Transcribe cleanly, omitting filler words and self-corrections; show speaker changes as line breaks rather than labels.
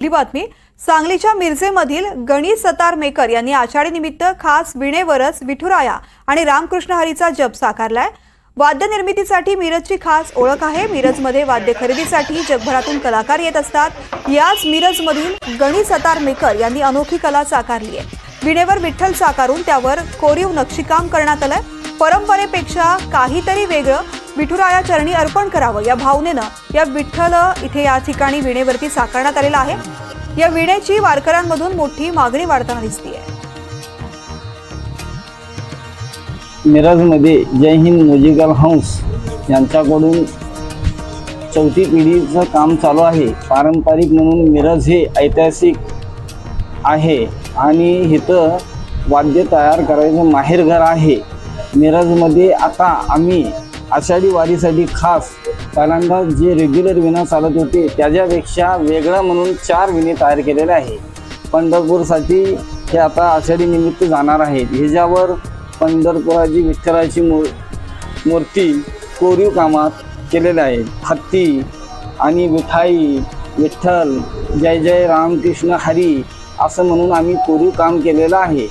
आपली बातमी सांगलीच्या मिरजेमधील गणेश सतार मेकर यांनी आषाढी निमित्त खास विणेवरच विठुराया आणि रामकृष्ण हरीचा जप साकारलाय। वाद्य निर्मितीसाठी मिरजची खास ओळख आहे। मिरजमध्ये वाद्य खरेदीसाठी जगभरातून कलाकार येत असतात। याच मिरजमधील गणेश सतार मेकर यांनी अनोखी कला साकारली आहे। विणेवर विठ्ठल साकारून त्यावर कोरीव नक्षीकाम करण्यात आलंय। परंपरेपेक्षा काहीतरी वेगळं विठुराया चरणी अर्पण करावं या भावनेनं या विठ्ठल इथे या ठिकाणी विणेवरती साकारण्यात आलेला आहे। या विणेची वारकऱ्यांमधून मोठी मागणी वाढताना दिसतेय।
मिरजमध्ये जय हिंद म्युझिकल हाऊस यांच्याकडून चौथी पिढीचं काम चालू आहे। पारंपरिक म्हणून मिरज हे ऐतिहासिक आहे आणि इथं वाद्य तयार करायचं माहेरघर आहे। मिरजमध्ये आता आम्ही आषाढी वारीसाठी खास पहिल्यांदा जे रेग्युलर विणा चालत होते त्याच्यापेक्षा वेगळं म्हणून 4 विणे तयार केलेले आहे। पंढरपूरसाठी हे आता आषाढी निमित्त जाणार आहेत। ह्याच्यावर पंढरपुराची विठ्ठलाची मूर्ती कोरीव कामात केलेले आहे। हत्ती आणि विठाई विठ्ठल जय जय रामकृष्ण हरी असं म्हणून आम्ही कोरीव काम केलेलं आहे।